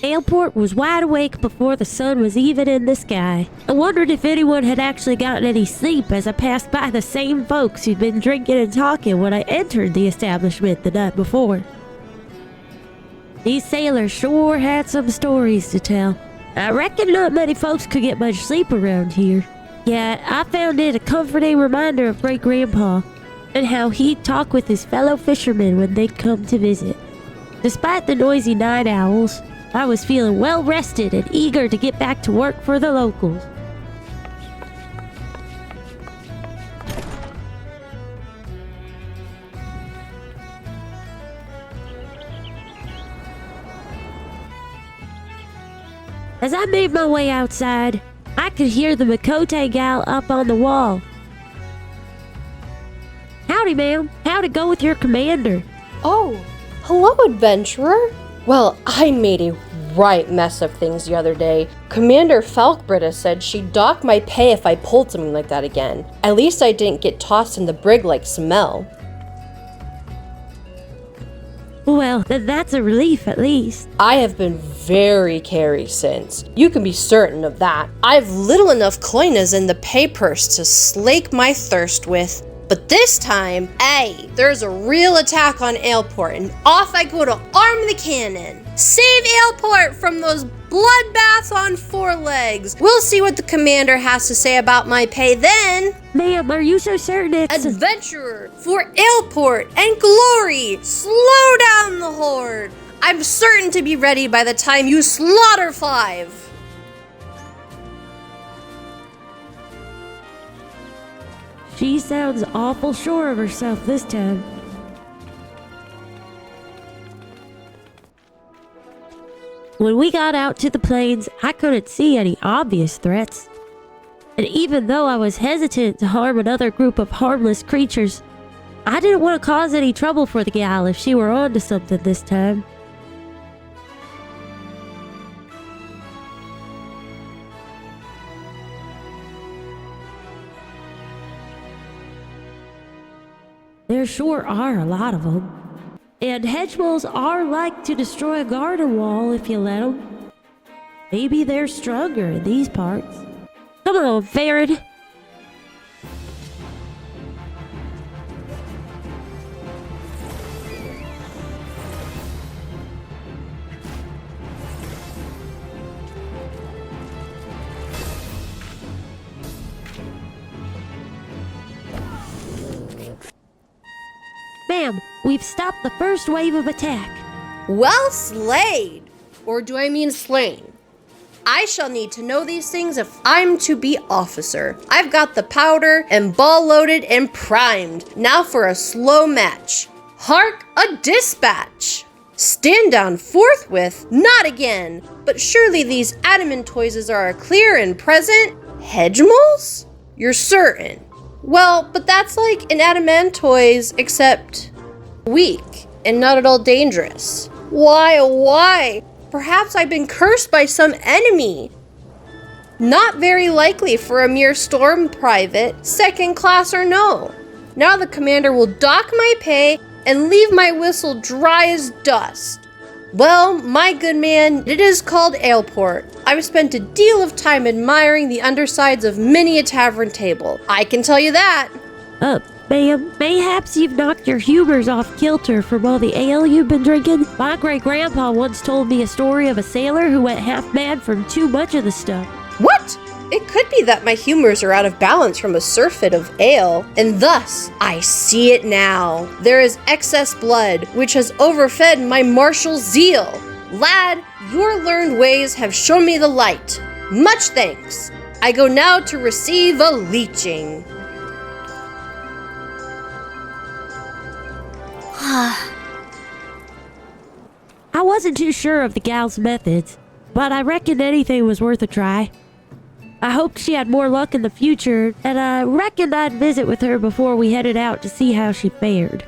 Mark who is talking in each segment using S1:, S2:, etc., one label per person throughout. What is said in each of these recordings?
S1: Aleport was wide awake before the sun was even in the sky. I wondered if anyone had actually gotten any sleep as I passed by the same folks who'd been drinking and talking when I entered the establishment the night before. These sailors sure had some stories to tell. I reckon not many folks could get much sleep around here. Yeah, I found it a comforting reminder of Great-Grandpa and how he'd talk with his fellow fishermen when they'd come to visit. Despite the noisy night owls, I was feeling well rested and eager to get back to work for the locals. As I made my way outside, I could hear the Makote gal up on the wall. Howdy, ma'am. How'd it go with your commander?
S2: Oh, hello, adventurer. Well, I made a right mess of things the other day. Commander Falkbritta said she'd dock my pay if I pulled something like that again. At least I didn't get tossed in the brig like Smell.
S1: Well, then that's a relief at least.
S2: I have been very carey since. You can be certain of that. I've little enough coinas in the pay purse to slake my thirst with. But this time, there's a real attack on Aleport, and off I go to arm the cannon. Save Aleport from those bloodbaths on four legs. We'll see what the commander has to say about my pay then.
S1: Ma'am, are you so certain it's...
S2: Adventurer, for Aleport and glory, slow down the horde. I'm certain to be ready by the time you slaughter 5.
S1: She sounds awful sure of herself this time. When we got out to the plains, I couldn't see any obvious threats. And even though I was hesitant to harm another group of harmless creatures, I didn't want to cause any trouble for the gal if she were onto something this time. There sure are a lot of them. And hedge moles are like to destroy a garden wall if you let them. Maybe they're stronger in these parts. Come on, Farran. Ma'am, we've stopped the first wave of attack.
S2: Well slayed! Or do I mean slain? I shall need to know these things if I'm to be officer. I've got the powder and ball loaded and primed. Now for a slow match. Hark a dispatch! Stand down forthwith, not again. But surely these adamantoises are clear and present? Hedge moles? You're certain? Well, but that's like an adamantoise, except weak and not at all dangerous. Why, oh why? Perhaps I've been cursed by some enemy. Not very likely for a mere storm private, second class or no. Now the commander will dock my pay and leave my whistle dry as dust. Well, my good man, it is called Aleport. I've spent a deal of time admiring the undersides of many a tavern table. I can tell you that.
S1: Ma'am, mayhaps you've knocked your humors off kilter from all the ale you've been drinking? My great-grandpa once told me a story of a sailor who went half-mad from too much of the stuff.
S2: What? It could be that my humors are out of balance from a surfeit of ale, and thus, I see it now. There is excess blood, which has overfed my martial zeal. Lad, your learned ways have shown me the light. Much thanks. I go now to receive a leeching.
S1: I wasn't too sure of the gal's methods, but I reckoned anything was worth a try. I hoped she had more luck in the future, and I reckoned I'd visit with her before we headed out to see how she fared.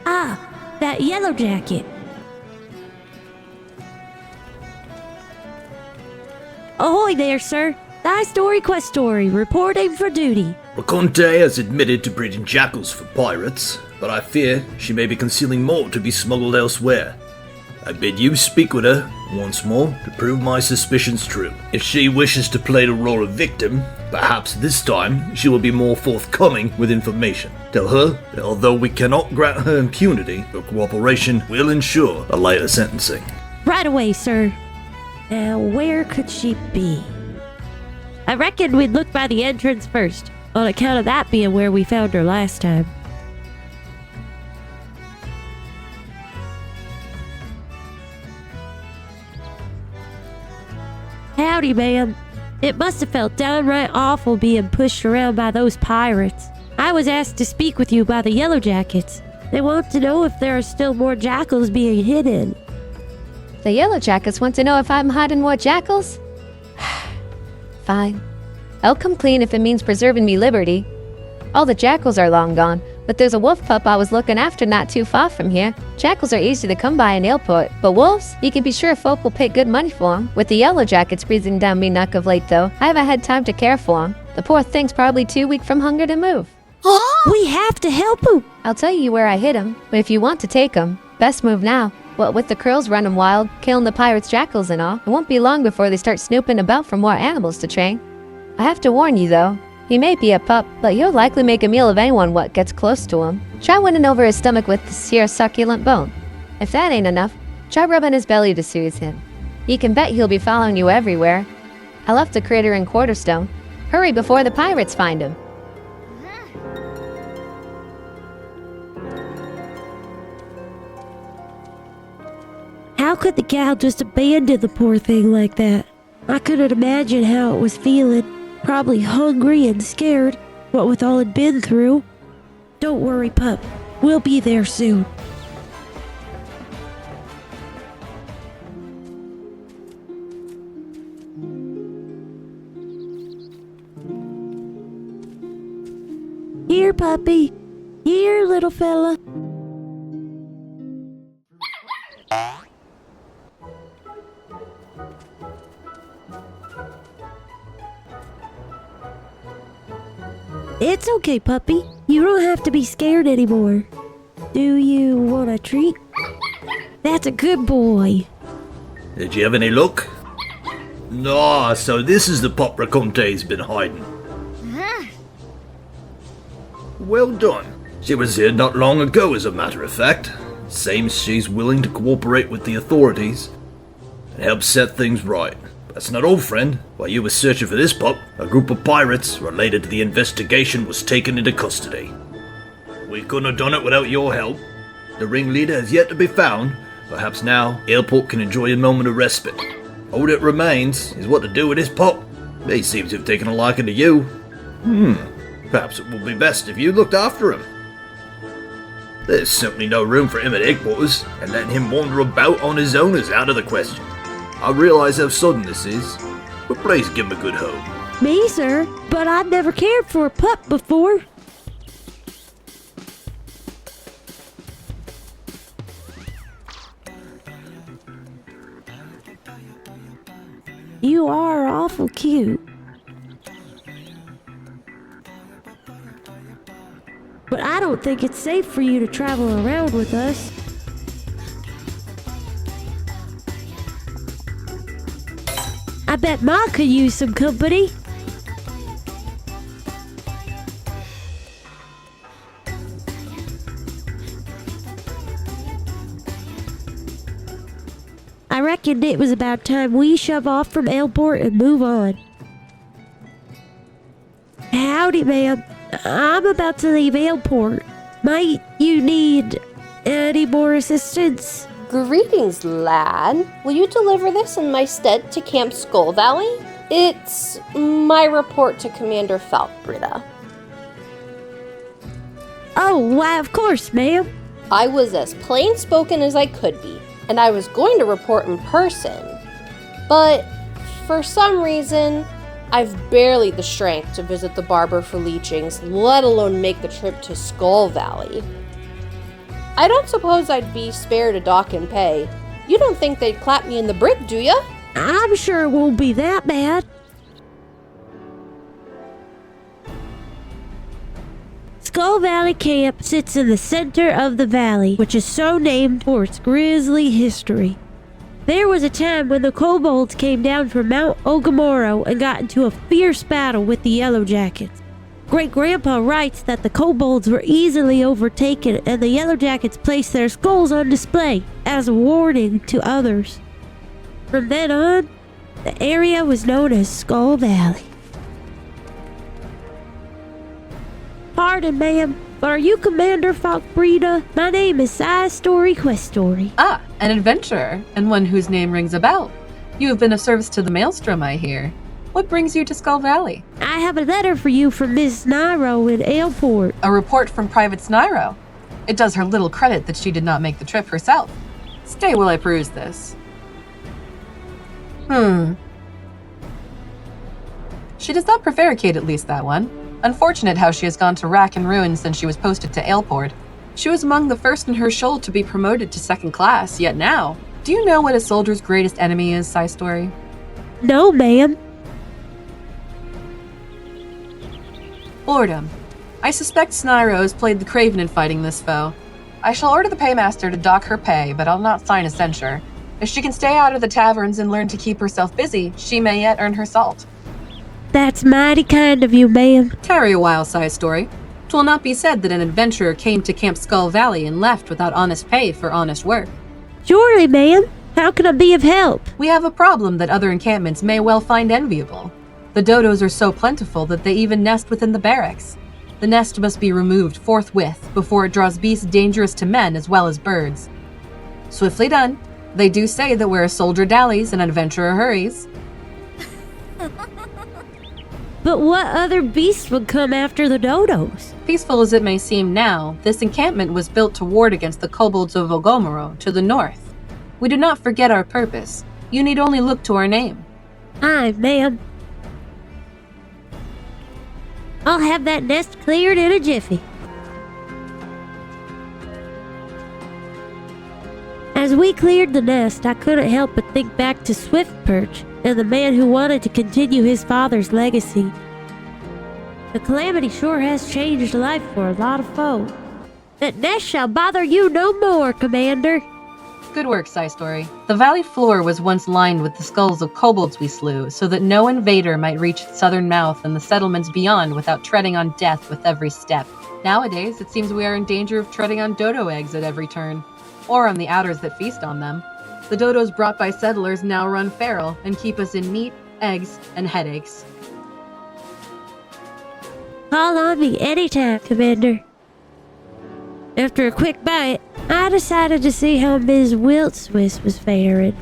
S1: Ah, that yellow jacket. Ahoy there, sir. Systori Kwestori, reporting for duty.
S3: Raconte has admitted to breeding jackals for pirates, but I fear she may be concealing more to be smuggled elsewhere. I bid you speak with her once more to prove my suspicions true. If she wishes to play the role of victim, perhaps this time she will be more forthcoming with information. Tell her that although we cannot grant her impunity, her cooperation will ensure a lighter sentencing.
S1: Right away, sir. Now, where could she be? I reckon we'd look by the entrance first, on account of that being where we found her last time. Howdy, ma'am. It must have felt downright awful being pushed around by those pirates. I was asked to speak with you by the Yellow Jackets. They want to know if there are still more jackals being hidden.
S4: The Yellow Jackets want to know if I'm hiding more jackals? Fine. I'll come clean if it means preserving me liberty. All the jackals are long gone, but there's a wolf pup I was looking after not too far from here. Jackals are easy to come by in Aleport, but wolves, you can be sure folk will pay good money for 'em. With the Yellow Jackets breathing down me neck of late though, I haven't had time to care for 'em. The poor thing's probably too weak from hunger to move.
S1: We have to help him.
S4: I'll tell you where I hid 'em, but if you want to take 'em, best move now. What with the curls running wild, killing the pirates' jackals and all, it won't be long before they start snooping about for more animals to train. I have to warn you though, he may be a pup, but he'll likely make a meal of anyone what gets close to him. Try winning over his stomach with this here succulent bone. If that ain't enough, try rubbing his belly to soothe him. You can bet he'll be following you everywhere. I left the critter in Quarterstone. Hurry before the pirates find him.
S1: How could the gal just abandon the poor thing like that? I couldn't imagine how it was feeling. Probably hungry and scared, what with all it'd been through. Don't worry, pup. We'll be there soon. Here, puppy. Here, little fella. It's okay, puppy. You don't have to be scared anymore. Do you want a treat? That's a good boy.
S3: Did you have any luck? No, so this is the pup Raconte's been hiding. Well done. She was here not long ago, as a matter of fact. Seems she's willing to cooperate with the authorities and help set things right. That's not all, friend. While you were searching for this pup, a group of pirates related to the investigation was taken into custody. We couldn't have done it without your help. The ringleader has yet to be found. Perhaps now, Aleport can enjoy a moment of respite. All that remains is what to do with this pup. He seems to have taken a liking to you. Perhaps it would be best if you looked after him. There's simply no room for him at headquarters, and letting him wander about on his own is out of the question. I realize how sudden this is, but please give him a good home.
S1: Me, sir? But I've never cared for a pup before. You are awful cute. But I don't think it's safe for you to travel around with us. I bet Ma could use some company. I reckoned it was about time we shove off from Aleport and move on. Howdy, ma'am. I'm about to leave Aleport. Might you need any more assistance?
S2: Greetings, lad. Will you deliver this in my stead to Camp Skull Valley? It's my report to Commander Falbrida.
S1: Oh, why, of course, ma'am.
S2: I was as plain-spoken as I could be, and I was going to report in person. But for some reason, I've barely the strength to visit the barber for leechings, let alone make the trip to Skull Valley. I don't suppose I'd be spared a dock and pay. You don't think they'd clap me in the brig, do ya?
S1: I'm sure it won't be that bad. Skull Valley Camp sits in the center of the valley, which is so named for its grisly history. There was a time when the kobolds came down from Mount Ogamoro and got into a fierce battle with the Yellow Jackets. Great-Grandpa writes that the kobolds were easily overtaken and the Yellow Jackets placed their skulls on display as a warning to others. From then on, the area was known as Skull Valley. Pardon, ma'am, but are you Commander Falkbreda? My name is Systori Kwestori.
S5: Ah, an adventurer, and one whose name rings a bell. You have been of service to the Maelstrom, I hear. What brings you to Skull Valley?
S1: I have a letter for you from Miss Nairo in Aleport.
S5: A report from Private Snairo. It does her little credit that she did not make the trip herself. Stay while I peruse this. She does not prevaricate, at least that one. Unfortunate how she has gone to rack and ruin since she was posted to Aleport. She was among the first in her shoal to be promoted to second class, yet now. Do you know what a soldier's greatest enemy is, Systori?
S1: No, ma'am.
S5: Boredom. I suspect Snairo has played the craven in fighting this foe. I shall order the paymaster to dock her pay, but I'll not sign a censure. If she can stay out of the taverns and learn to keep herself busy, she may yet earn her salt.
S1: That's mighty kind of you, ma'am.
S5: Tarry a while, Systori. 'Twill not be said that an adventurer came to Camp Skull Valley and left without honest pay for honest work.
S1: Surely, ma'am. How can I be of help?
S5: We have a problem that other encampments may well find enviable. The dodos are so plentiful that they even nest within the barracks. The nest must be removed forthwith before it draws beasts dangerous to men as well as birds. Swiftly done. They do say that where a soldier dallies, an adventurer hurries.
S1: But what other beasts would come after the dodos?
S5: Peaceful as it may seem now, this encampment was built to ward against the kobolds of Ogomoro to the north. We do not forget our purpose. You need only look to our name.
S1: Aye, ma'am. I'll have that nest cleared in a jiffy. As we cleared the nest, I couldn't help but think back to Swiftperch and the man who wanted to continue his father's legacy. The calamity sure has changed life for a lot of folk. That nest shall bother you no more, Commander.
S5: Good work, Systori. The valley floor was once lined with the skulls of kobolds we slew, so that no invader might reach its southern mouth and the settlements beyond without treading on death with every step. Nowadays, it seems we are in danger of treading on dodo eggs at every turn, or on the adders that feast on them. The dodos brought by settlers now run feral and keep us in meat, eggs, and headaches.
S1: Call on me anytime, Commander. After a quick bite, I decided to see how Ms. Wiltswiss was faring.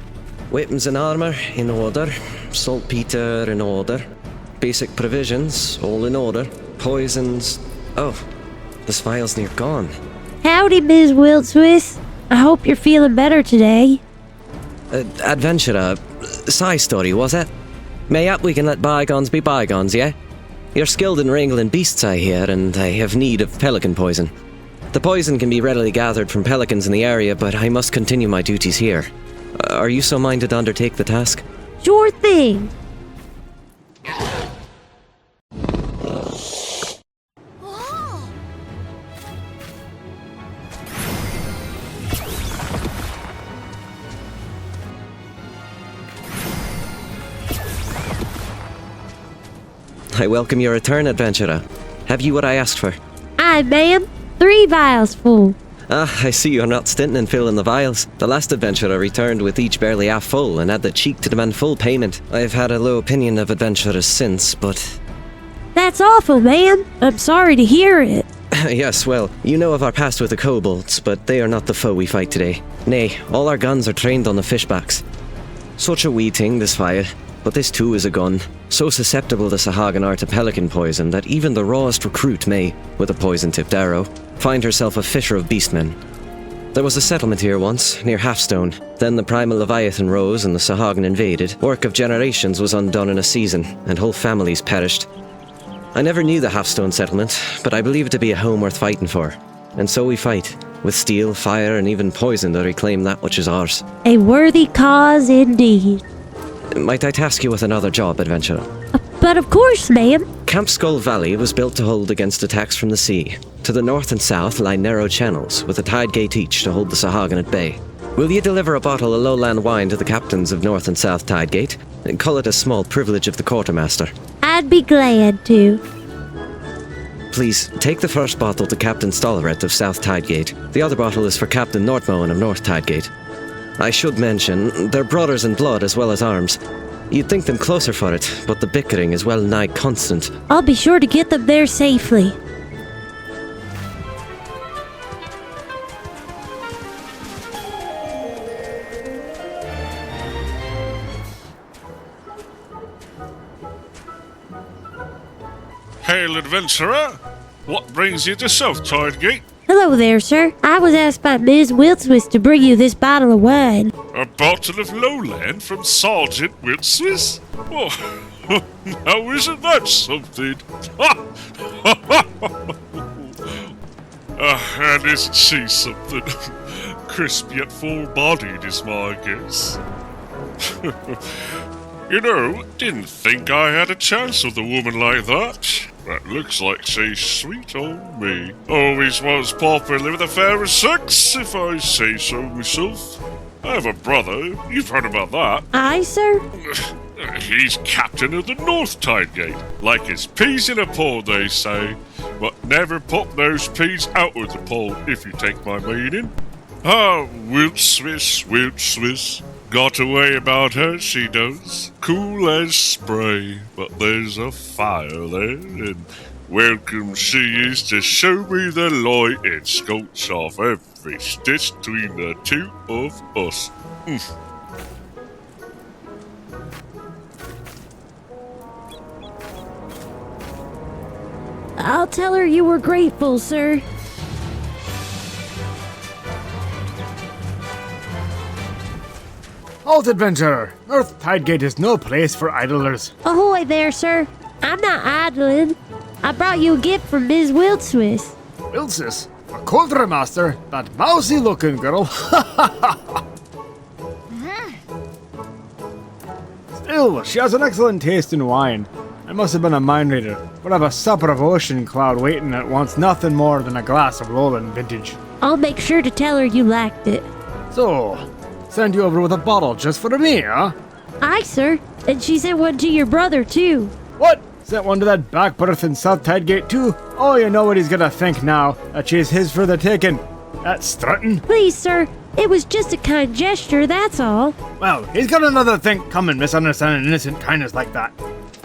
S6: Weapons and armor in order. Saltpeter in order. Basic provisions all in order. Poisons. Oh, this vial's near gone.
S1: Howdy, Ms. Wiltswiss. I hope you're feeling better today.
S6: Adventurer. Systori, was it? Mayhap we can let bygones be bygones, yeah? You're skilled in wrangling beasts, I hear, and I have need of pelican poison. The poison can be readily gathered from pelicans in the area, but I must continue my duties here. Are you so minded to undertake the task?
S1: Sure thing.
S6: I welcome your return, adventurer. Have you what I asked for?
S1: Aye, ma'am. 3 vials full.
S6: Ah, I see you're not stinting in filling the vials. The last adventurer returned with each barely half full and had the cheek to demand full payment. I've had a low opinion of adventurers since, but...
S1: That's awful, ma'am. I'm sorry to hear it.
S6: Yes, well, you know of our past with the kobolds, but they are not the foe we fight today. Nay, all our guns are trained on the fishbacks. Such a wee thing, this fire. But this too is a gun, so susceptible the Sahagan are to pelican poison that even the rawest recruit may, with a poison-tipped arrow, find herself a fisher of beastmen. There was a settlement here once, near Halfstone. Then the primal Leviathan rose and the Sahagan invaded. Work of generations was undone in a season, and whole families perished. I never knew the Halfstone settlement, but I believe it to be a home worth fighting for. And so we fight, with steel, fire, and even poison to reclaim that which is ours.
S1: A worthy cause indeed.
S6: Might I task you with another job, adventurer?
S1: But of course, ma'am.
S6: Camp Skull Valley was built to hold against attacks from the sea. To the north and south lie narrow channels, with a tide gate each to hold the Sahagin at bay. Will ye deliver a bottle of lowland wine to the captains of North and South Tidegate, and call it a small privilege of the quartermaster?
S1: I'd be glad to.
S6: Please, take the first bottle to Captain Stolleret of South Tidegate. The other bottle is for Captain Northmowen of North Tidegate. I should mention, they're brothers in blood as well as arms. You'd think them closer for it, but the bickering is well nigh constant.
S1: I'll be sure to get them there safely.
S7: Hail, adventurer! What brings you to South Tidegate?
S1: Hello there, sir. I was asked by Ms. Wiltswith to bring you this bottle of wine.
S7: A bottle of lowland from Sergeant Wiltswith? Oh, now isn't that something? And isn't she something? Crisp yet full-bodied is my guess. You know, didn't think I had a chance with a woman like that. That looks like she's sweet on me. Always was popular with the fairer sex, if I say so myself. I have a brother, you've heard about that.
S1: Aye, sir?
S7: He's captain of the North Tidegate. Like his peas in a pod, they say. But never pop those peas out of the pod, if you take my meaning. Ah, Wiltswith. Got a way about her, she does. Cool as spray, but there's a fire there, and welcome she is to show me the light and sculpt off every stitch between the two of us.
S1: I'll tell her you were grateful, sir.
S8: Halt, adventurer! North Tidegate is no place for idlers.
S1: Ahoy there, sir. I'm not idling. I brought you a gift from Ms. Wiltswith.
S8: Wilsis, a quartermaster, that mousy-looking girl. Still, she has an excellent taste in wine. I must have been a mind reader, but I've a supper of ocean cloud waiting that wants nothing more than a glass of lowland vintage.
S1: I'll make sure to tell her you liked it.
S8: So, send you over with a bottle just for me, huh?
S1: Aye, sir. And she sent one to your brother, too.
S8: What? Sent one to that back berth in South Tidegate too? Oh, you know what he's gonna think now, that she's his for the taking. That strutting?
S1: Please, sir. It was just a kind gesture, that's all.
S8: Well, he's got another thing coming, misunderstanding innocent kindness like that.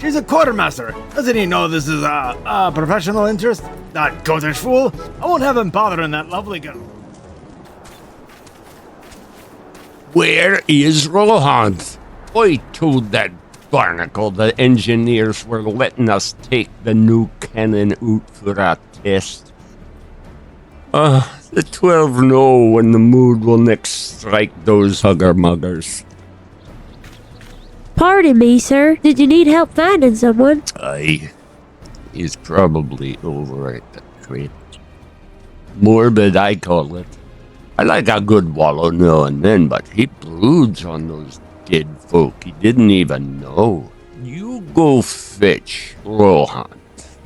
S8: She's a quartermaster. Doesn't he know this is a professional interest? That goatish fool. I won't have him bothering that lovely girl.
S9: Where is Rohan? I told that barnacle the engineers were letting us take the new cannon out for a test. The 12 know when the mood will next strike those hugger-muggers.
S1: Pardon me, sir. Did you need help finding someone?
S9: Aye, he's probably over at the crate. Morbid, I call it. I like a good wallow now and then, but he broods on those dead folk he didn't even know. You go fetch Rohan.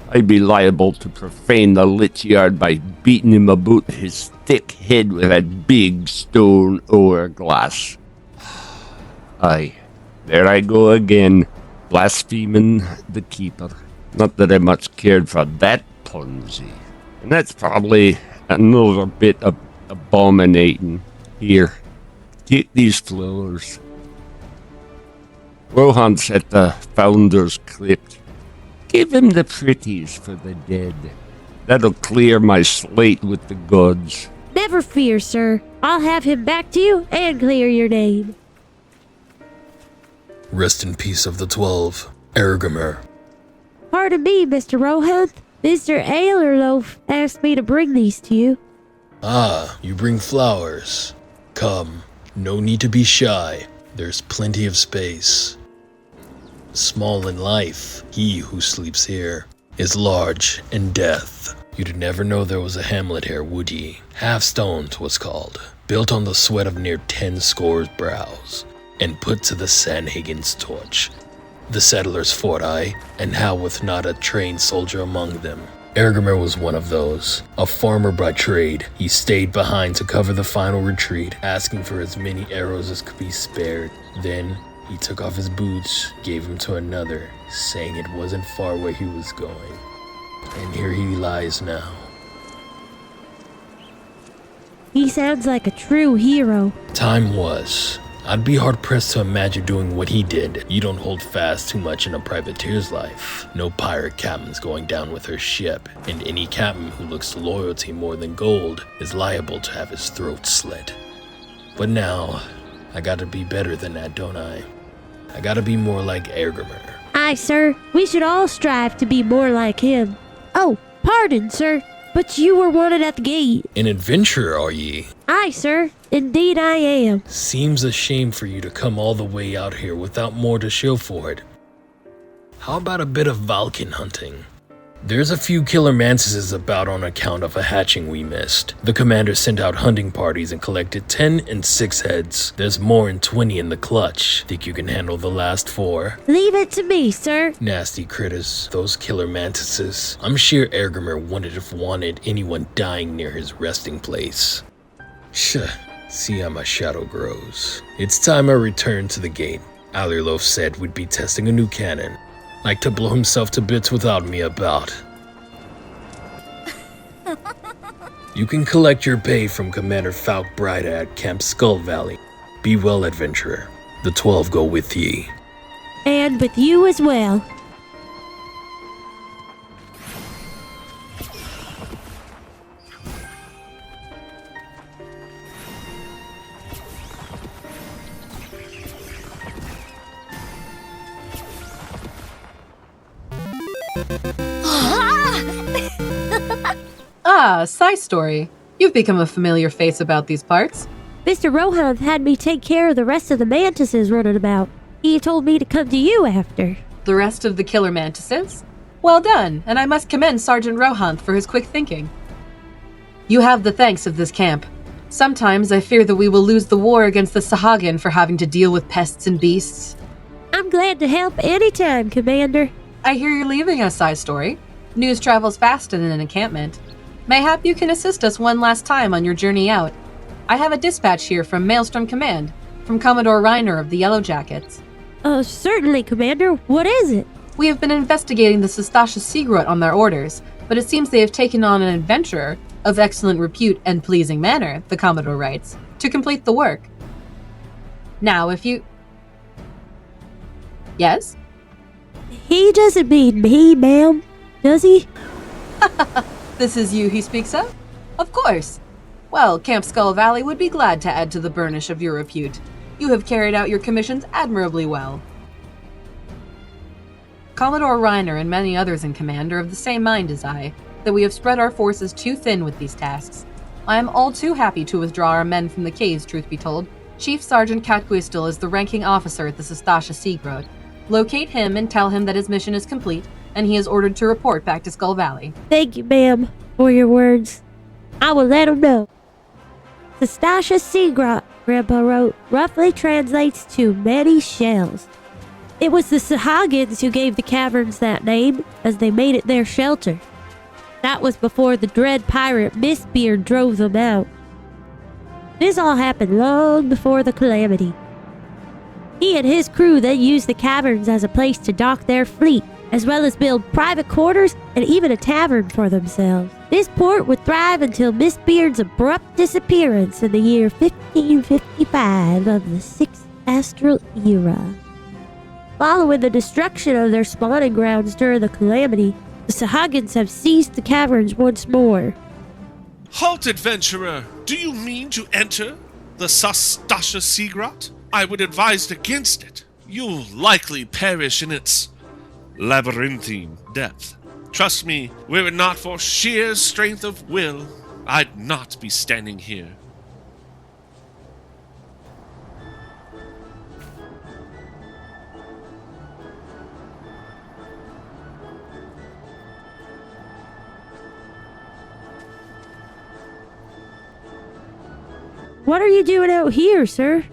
S9: I'd be liable to profane the lich yard by beating him about his thick head with that big stone hourglass. Aye, there I go again, blaspheming the keeper. Not that I much cared for that punsy. And that's probably another bit of abominating. Here, take these flowers. Rohan's at the Founder's Crypt. Give him the pretties for the dead. That'll clear my slate with the gods.
S1: Never fear, sir. I'll have him back to you and clear your name.
S10: Rest in peace of the 12, Ergamer.
S1: Pardon me, Mr. Rohan. Mr. Ailerloaf asked me to bring these to you.
S10: Ah, you bring flowers. Come, no need to be shy. There's plenty of space. Small in life, he who sleeps here is large in death. You'd never know there was a hamlet here, would ye? Half Stone 'twas called, built on the sweat of near 10 scores brows, and put to the Sanhagen's torch. The settlers fought I, and how with not a trained soldier among them. Ergimer was one of those. A farmer by trade, he stayed behind to cover the final retreat, asking for as many arrows as could be spared. Then, he took off his boots, gave them to another, saying it wasn't far where he was going. And here he lies now.
S1: He sounds like a true hero.
S10: Time was. I'd be hard-pressed to imagine doing what he did. You don't hold fast too much in a privateer's life. No pirate captain's going down with her ship, and any captain who looks to loyalty more than gold is liable to have his throat slit. But now, I gotta be better than that, don't I? I gotta be more like Ergimer.
S1: Aye, sir. We should all strive to be more like him. Oh, pardon, sir, but you were wanted at the gate.
S10: An adventurer, are ye?
S1: Aye, sir. Indeed I am.
S10: Seems a shame for you to come all the way out here without more to show for it. How about a bit of Valken hunting? There's a few killer mantises about on account of a hatching we missed. The commander sent out hunting parties and collected 10 and 6 heads. There's more than 20 in the clutch. Think you can handle the last 4?
S1: Leave it to me, sir.
S10: Nasty critters, those killer mantises. I'm sure Ergimer wouldn't have wanted anyone dying near his resting place. Shh. See how my shadow grows. It's time I return to the gate. Allerlof said we'd be testing a new cannon. Like to blow himself to bits without me about. You can collect your pay from Commander Falk Brighter at Camp Skull Valley. Be well, adventurer. The 12 go with ye.
S1: And with you as well.
S5: Ah, Systori. You've become a familiar face about these parts.
S1: Mr. Rohan had me take care of the rest of the mantises running about. He told me to come to you after.
S5: The rest of the killer mantises? Well done, and I must commend Sergeant Rohan for his quick thinking. You have the thanks of this camp. Sometimes I fear that we will lose the war against the Sahagin for having to deal with pests and beasts.
S1: I'm glad to help anytime, Commander.
S5: I hear you're leaving us, Systori. News travels fast in an encampment. Mayhap you can assist us one last time on your journey out. I have a dispatch here from Maelstrom Command, from Commodore Reiner of the Yellow Jackets.
S1: Certainly, Commander. What is it?
S5: We have been investigating the Sestasha Seagrot on their orders, but it seems they have taken on an adventurer of excellent repute and pleasing manner, the Commodore writes, to complete the work. Now, if you... Yes?
S1: He doesn't mean me, ma'am, does he?
S5: This is you he speaks of? Of course. Well, Camp Skull Valley would be glad to add to the burnish of your repute. You have carried out your commissions admirably well. Commodore Reiner and many others in command are of the same mind as I, that we have spread our forces too thin with these tasks. I am all too happy to withdraw our men from the caves, truth be told. Chief Sergeant Catquistel is the ranking officer at the Sestasha Seagrot. Locate him and tell him that his mission is complete, and he is ordered to report back to Skull Valley.
S1: Thank you, ma'am, for your words. I will let him know. Sestasha Seagrot, Grandpa wrote, roughly translates to many shells. It was the Sahagins who gave the caverns that name, as they made it their shelter. That was before the dread pirate Mistbeard drove them out. This all happened long before the calamity. He and his crew then used the caverns as a place to dock their fleet, as well as build private quarters and even a tavern for themselves. This port would thrive until Mistbeard's abrupt disappearance in the year 1555 of the 6th Astral Era. Following the destruction of their spawning grounds during the calamity, the Sahagins have seized the caverns once more.
S7: Halt, adventurer! Do you mean to enter the Sestasha Seagrot? I would advise against it. You'll likely perish in its labyrinthine depth. Trust me, were it not for sheer strength of will, I'd not be standing here.
S1: What are you doing out here, sir?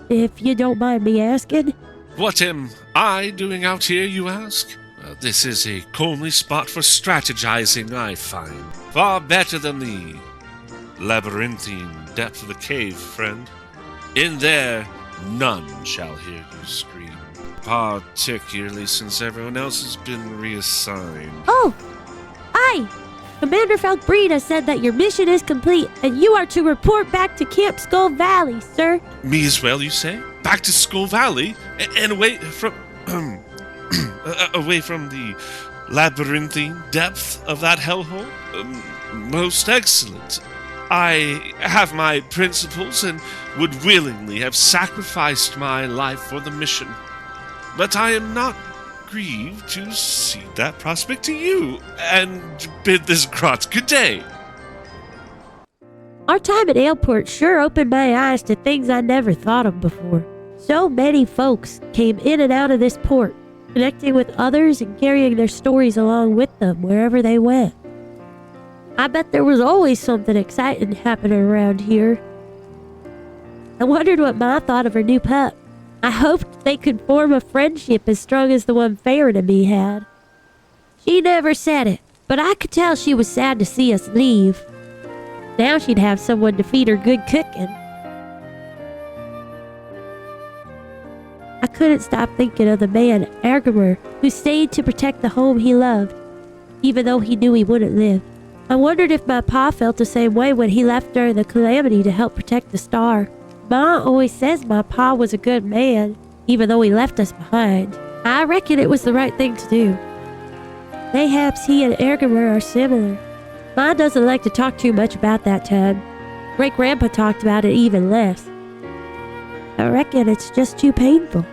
S1: If you don't mind me asking.
S7: What am I doing out here, you ask? This is a comely spot for strategizing, I find. Far better than the labyrinthine depth of the cave, friend. In there, none shall hear you scream, particularly since everyone else has been reassigned.
S1: Oh! Aye! Commander Falbrina said that your mission is complete and you are to report back to Camp Skull Valley, sir.
S7: Me as well, you say? Back to Skull Valley? And away from... away from the labyrinthine depth of that hellhole? Most excellent. I have my principles and would willingly have sacrificed my life for the mission. But I am not grieved to cede that prospect to you, and bid this grot good day.
S1: Our time at Aleport sure opened my eyes to things I never thought of before. So many folks came in and out of this port, connecting with others and carrying their stories along with them wherever they went. I bet there was always something exciting happening around here. I wondered what Ma thought of her new pup. I hoped they could form a friendship as strong as the one Farran and me had. She never said it, but I could tell she was sad to see us leave. Now she'd have someone to feed her good cooking. I couldn't stop thinking of the man, Argamer, who stayed to protect the home he loved, even though he knew he wouldn't live. I wondered if my pa felt the same way when he left during the calamity to help protect the star. Ma always says my pa was a good man, even though he left us behind. I reckon it was the right thing to do. Mayhaps he and Argamer are similar. Ma doesn't like to talk too much about that time. Great-grandpa talked about it even less. I reckon it's just too painful.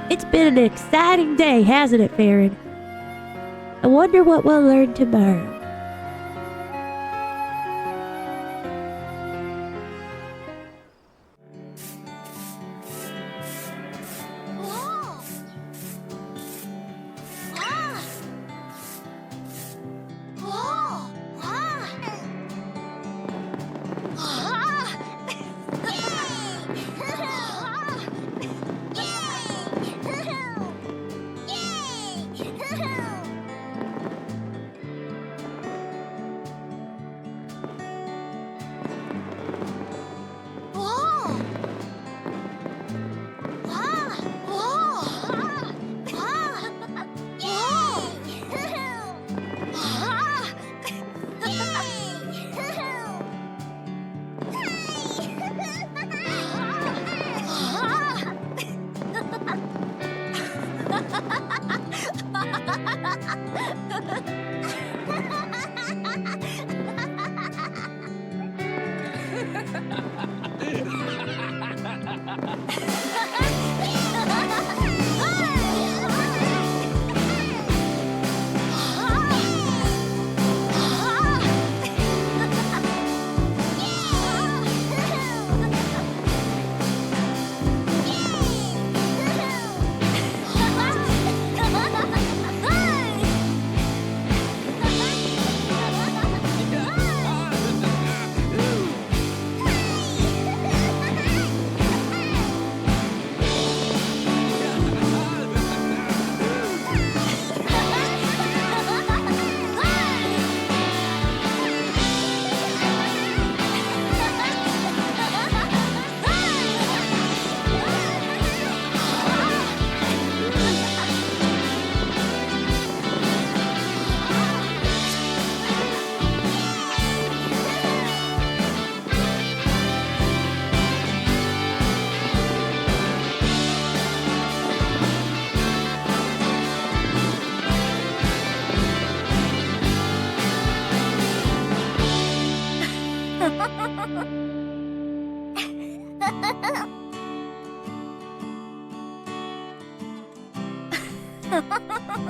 S1: It's been an exciting day, hasn't it, Farran? I wonder what we'll learn tomorrow.
S11: Ha ha ha ha!